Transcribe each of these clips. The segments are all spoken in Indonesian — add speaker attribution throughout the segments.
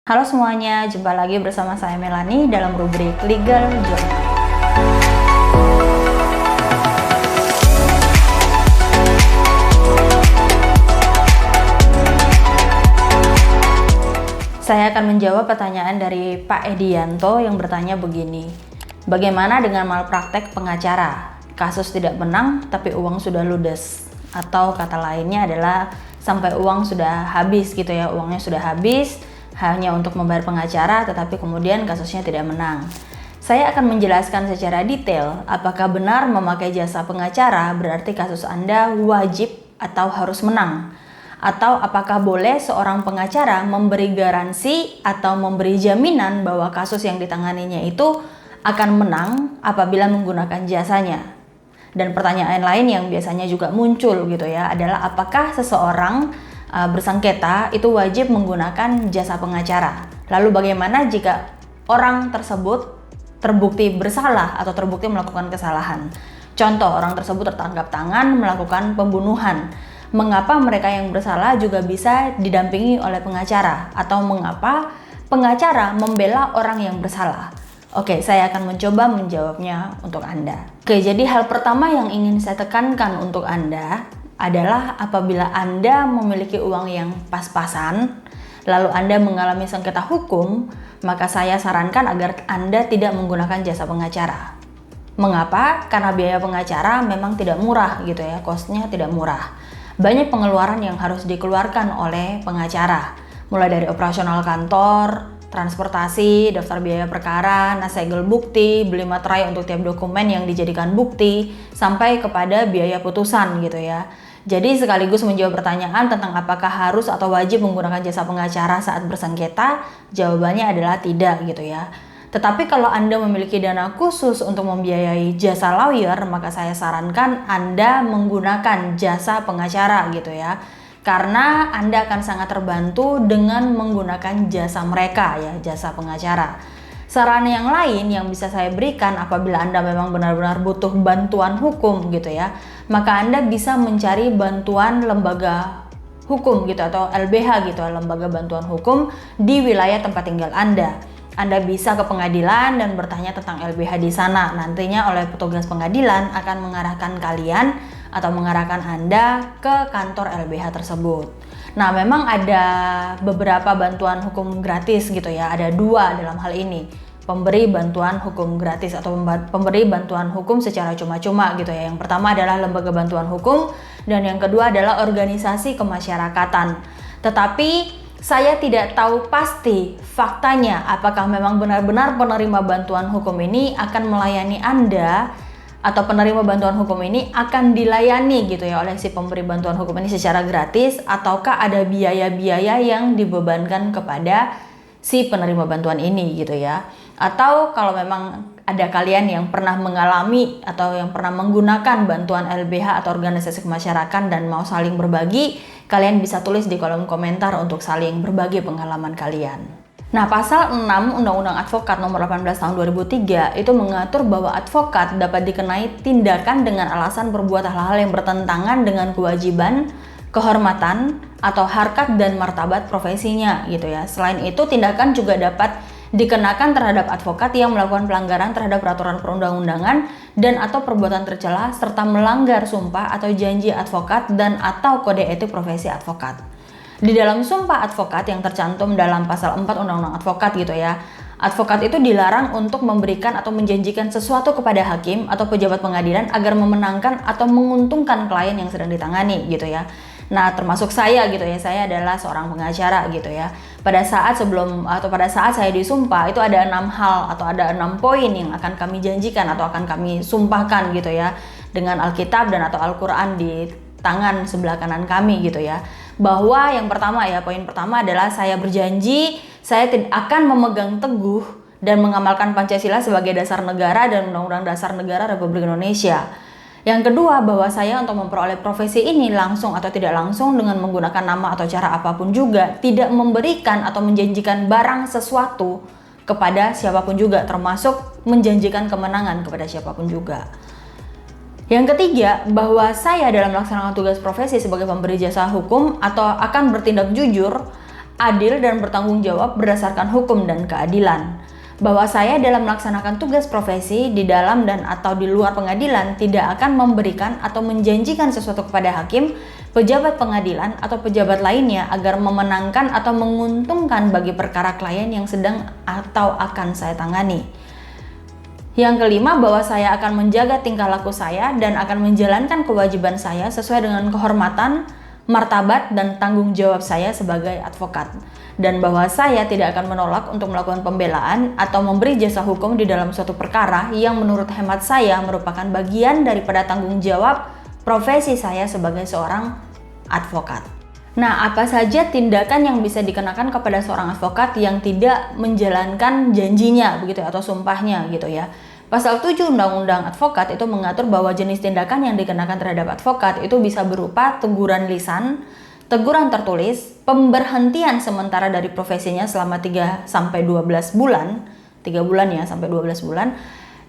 Speaker 1: Halo semuanya, jumpa lagi bersama saya Melani dalam rubrik Legal Journal. Saya akan menjawab pertanyaan dari Pak Edianto yang bertanya begini. Bagaimana dengan malpraktek pengacara? Kasus tidak menang tapi uang sudah ludes. Atau kata lainnya adalah sampai uang sudah habis gitu ya, uangnya sudah habis hanya untuk membayar pengacara tetapi kemudian kasusnya tidak menang. Saya akan menjelaskan secara detail apakah benar memakai jasa pengacara berarti kasus Anda wajib atau harus menang. Atau apakah boleh seorang pengacara memberi garansi atau memberi jaminan bahwa kasus yang ditanganinya itu akan menang apabila menggunakan jasanya. Dan pertanyaan lain yang biasanya juga muncul gitu ya adalah apakah seseorang bersengketa itu wajib menggunakan jasa pengacara. Lalu bagaimana jika orang tersebut terbukti bersalah atau terbukti melakukan kesalahan? Contoh, orang tersebut tertangkap tangan melakukan pembunuhan. Mengapa mereka yang bersalah juga bisa didampingi oleh pengacara? Atau mengapa pengacara membela orang yang bersalah? Oke, saya akan mencoba menjawabnya untuk Anda. Oke, jadi hal pertama yang ingin saya tekankan untuk Anda adalah apabila Anda memiliki uang yang pas-pasan, lalu Anda mengalami sengketa hukum, maka saya sarankan agar Anda tidak menggunakan jasa pengacara. Mengapa? Karena biaya pengacara memang tidak murah gitu ya, cost-nya tidak murah. Banyak pengeluaran yang harus dikeluarkan oleh pengacara, mulai dari operasional kantor, transportasi, daftar biaya perkara, nasegel bukti, beli materai untuk tiap dokumen yang dijadikan bukti, sampai kepada biaya putusan gitu ya. Jadi sekaligus menjawab pertanyaan tentang apakah harus atau wajib menggunakan jasa pengacara saat bersengketa, jawabannya adalah tidak gitu ya. Tetapi kalau Anda memiliki dana khusus untuk membiayai jasa lawyer, maka saya sarankan Anda menggunakan jasa pengacara gitu ya. Karena Anda akan sangat terbantu dengan menggunakan jasa mereka ya, jasa pengacara. Saran yang lain yang bisa saya berikan apabila Anda memang benar-benar butuh bantuan hukum gitu ya, maka Anda bisa mencari bantuan lembaga hukum gitu atau LBH gitu, lembaga bantuan hukum di wilayah tempat tinggal Anda. Anda bisa ke pengadilan dan bertanya tentang LBH di sana. Nantinya oleh petugas pengadilan akan mengarahkan kalian atau mengarahkan Anda ke kantor LBH tersebut. Nah, memang ada beberapa bantuan hukum gratis gitu ya. Ada dua dalam hal ini. Pemberi bantuan hukum gratis atau pemberi bantuan hukum secara cuma-cuma gitu ya. Yang pertama adalah lembaga bantuan hukum dan yang kedua adalah organisasi kemasyarakatan. Tetapi saya tidak tahu pasti faktanya apakah memang benar-benar penerima bantuan hukum ini akan melayani Anda atau penerima bantuan hukum ini akan dilayani gitu ya oleh si pemberi bantuan hukum ini secara gratis ataukah ada biaya-biaya yang dibebankan kepada si penerima bantuan ini gitu ya. Atau kalau memang ada kalian yang pernah mengalami atau yang pernah menggunakan bantuan LBH atau organisasi kemasyarakatan dan mau saling berbagi, kalian bisa tulis di kolom komentar untuk saling berbagi pengalaman kalian. Nah, pasal 6 Undang-Undang Advokat nomor 18 tahun 2003 itu mengatur bahwa advokat dapat dikenai tindakan dengan alasan berbuat hal-hal yang bertentangan dengan kewajiban, kehormatan, atau harkat dan martabat profesinya gitu ya. Selain itu, tindakan juga dapat dikenakan terhadap advokat yang melakukan pelanggaran terhadap peraturan perundang-undangan dan atau perbuatan tercela serta melanggar sumpah atau janji advokat dan atau kode etik profesi advokat. Di dalam sumpah advokat yang tercantum dalam pasal 4 Undang-Undang Advokat gitu ya, advokat itu dilarang untuk memberikan atau menjanjikan sesuatu kepada hakim atau pejabat pengadilan agar memenangkan atau menguntungkan klien yang sedang ditangani gitu ya. Nah, termasuk saya gitu ya, saya adalah seorang pengacara gitu ya. Pada saat saya disumpah itu ada 6 hal atau ada 6 poin yang akan kami janjikan atau akan kami sumpahkan gitu ya dengan Alkitab dan atau Al-Quran di tangan sebelah kanan kami gitu ya. Bahwa yang pertama ya, poin pertama adalah saya berjanji saya akan memegang teguh dan mengamalkan Pancasila sebagai dasar negara dan Undang-Undang Dasar Negara Republik Indonesia. Yang kedua, bahwa saya untuk memperoleh profesi ini langsung atau tidak langsung dengan menggunakan nama atau cara apapun juga tidak memberikan atau menjanjikan barang sesuatu kepada siapapun juga, termasuk menjanjikan kemenangan kepada siapapun juga. Yang ketiga, bahwa saya dalam melaksanakan tugas profesi sebagai pemberi jasa hukum atau akan bertindak jujur adil dan bertanggung jawab berdasarkan hukum dan keadilan. Bahwa saya dalam melaksanakan tugas profesi di dalam dan atau di luar pengadilan tidak akan memberikan atau menjanjikan sesuatu kepada hakim, pejabat pengadilan, atau pejabat lainnya agar memenangkan atau menguntungkan bagi perkara klien yang sedang atau akan saya tangani. Yang kelima, bahwa saya akan menjaga tingkah laku saya dan akan menjalankan kewajiban saya sesuai dengan kehormatan, martabat, dan tanggung jawab saya sebagai advokat. Dan bahwa saya tidak akan menolak untuk melakukan pembelaan atau memberi jasa hukum di dalam suatu perkara yang menurut hemat saya merupakan bagian daripada tanggung jawab profesi saya sebagai seorang advokat. Nah, apa saja tindakan yang bisa dikenakan kepada seorang advokat yang tidak menjalankan janjinya begitu atau sumpahnya gitu ya. Pasal 7 Undang-Undang Advokat itu mengatur bahwa jenis tindakan yang dikenakan terhadap advokat itu bisa berupa teguran lisan, teguran tertulis, pemberhentian sementara dari profesinya selama 3 sampai 12 bulan, 3 bulan ya sampai 12 bulan,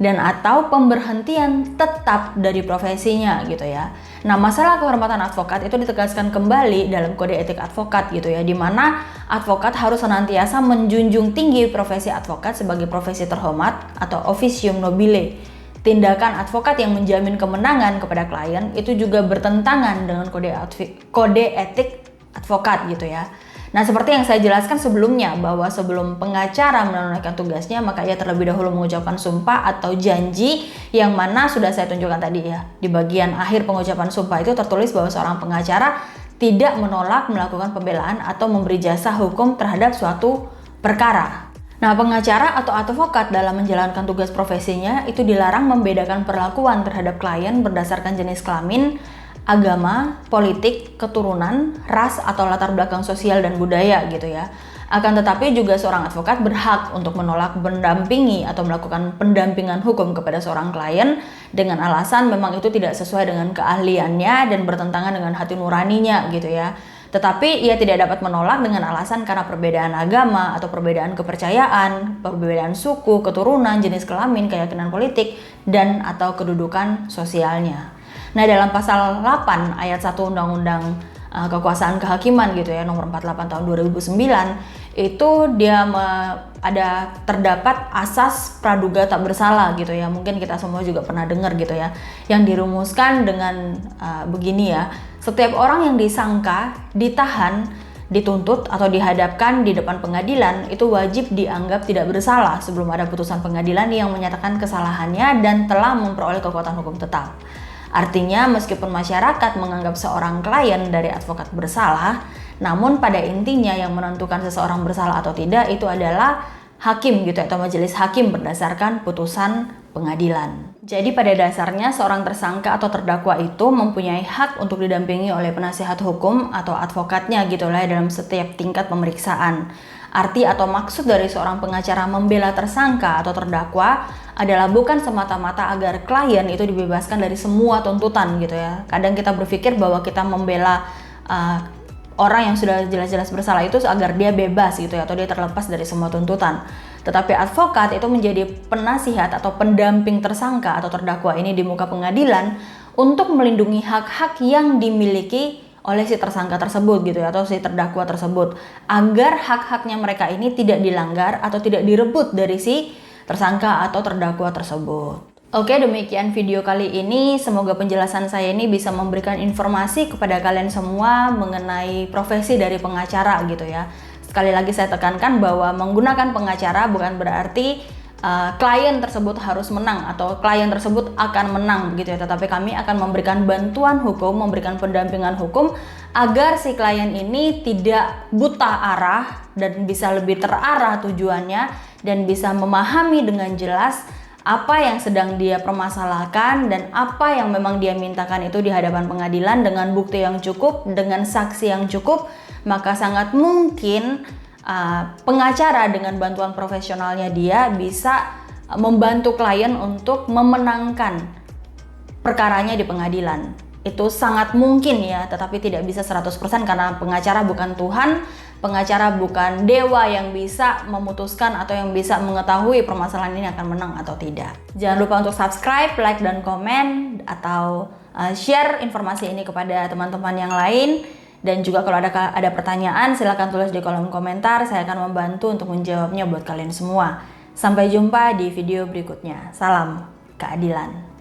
Speaker 1: dan atau pemberhentian tetap dari profesinya gitu ya. Nah, masalah kehormatan advokat itu ditegaskan kembali dalam kode etik advokat gitu ya, di mana advokat harus senantiasa menjunjung tinggi profesi advokat sebagai profesi terhormat atau officium nobile. Tindakan advokat yang menjamin kemenangan kepada klien itu juga bertentangan dengan kode etik advokat gitu ya. Nah, seperti yang saya jelaskan sebelumnya bahwa sebelum pengacara menunaikan tugasnya maka ia terlebih dahulu mengucapkan sumpah atau janji yang mana sudah saya tunjukkan tadi ya. Di bagian akhir pengucapan sumpah itu tertulis bahwa seorang pengacara tidak menolak melakukan pembelaan atau memberi jasa hukum terhadap suatu perkara. Nah, pengacara atau advokat dalam menjalankan tugas profesinya itu dilarang membedakan perlakuan terhadap klien berdasarkan jenis kelamin, agama, politik, keturunan, ras, atau latar belakang sosial dan budaya gitu ya. Akan tetapi juga seorang advokat berhak untuk menolak mendampingi atau melakukan pendampingan hukum kepada seorang klien dengan alasan memang itu tidak sesuai dengan keahliannya dan bertentangan dengan hati nuraninya gitu ya. Tetapi ia tidak dapat menolak dengan alasan karena perbedaan agama atau perbedaan kepercayaan, perbedaan suku, keturunan, jenis kelamin, keyakinan politik, dan atau kedudukan sosialnya. Nah, dalam pasal 8 ayat 1 Undang-Undang Kekuasaan Kehakiman gitu ya, nomor 48 tahun 2009, itu dia terdapat asas praduga tak bersalah gitu ya. Mungkin kita semua juga pernah dengar gitu ya. Yang dirumuskan dengan begini ya. Setiap orang yang disangka, ditahan, dituntut atau dihadapkan di depan pengadilan itu wajib dianggap tidak bersalah sebelum ada putusan pengadilan yang menyatakan kesalahannya dan telah memperoleh kekuatan hukum tetap. Artinya meskipun masyarakat menganggap seorang klien dari advokat bersalah, namun pada intinya yang menentukan seseorang bersalah atau tidak itu adalah hakim gitu atau majelis hakim berdasarkan putusan pengadilan. Jadi pada dasarnya seorang tersangka atau terdakwa itu mempunyai hak untuk didampingi oleh penasihat hukum atau advokatnya gitu lah dalam setiap tingkat pemeriksaan. Arti atau maksud dari seorang pengacara membela tersangka atau terdakwa adalah bukan semata-mata agar klien itu dibebaskan dari semua tuntutan gitu ya. Kadang kita berpikir bahwa kita membela orang yang sudah jelas-jelas bersalah itu agar dia bebas gitu ya, atau dia terlepas dari semua tuntutan. Tetapi advokat itu menjadi penasihat atau pendamping tersangka atau terdakwa ini di muka pengadilan untuk melindungi hak-hak yang dimiliki oleh si tersangka tersebut gitu ya, atau si terdakwa tersebut, agar hak-haknya mereka ini tidak dilanggar atau tidak direbut dari si tersangka atau terdakwa tersebut. Oke, demikian video kali ini. Semoga penjelasan saya ini bisa memberikan informasi kepada kalian semua mengenai profesi dari pengacara gitu ya. Sekali lagi saya tekankan bahwa menggunakan pengacara bukan berarti klien tersebut harus menang atau klien tersebut akan menang gitu ya, tetapi kami akan memberikan bantuan hukum, memberikan pendampingan hukum agar si klien ini tidak buta arah dan bisa lebih terarah tujuannya dan bisa memahami dengan jelas apa yang sedang dia permasalahkan dan apa yang memang dia mintakan itu di hadapan pengadilan dengan bukti yang cukup, dengan saksi yang cukup. Maka sangat mungkin pengacara dengan bantuan profesionalnya dia bisa membantu klien untuk memenangkan perkaranya di pengadilan. Itu sangat mungkin ya, tetapi tidak bisa 100% karena pengacara bukan Tuhan, pengacara bukan dewa yang bisa memutuskan atau yang bisa mengetahui permasalahan ini akan menang atau tidak. Jangan lupa untuk subscribe, like, dan komen atau share informasi ini kepada teman-teman yang lain. Dan juga kalau ada pertanyaan, silahkan tulis di kolom komentar. Saya akan membantu untuk menjawabnya buat kalian semua. Sampai jumpa di video berikutnya. Salam keadilan.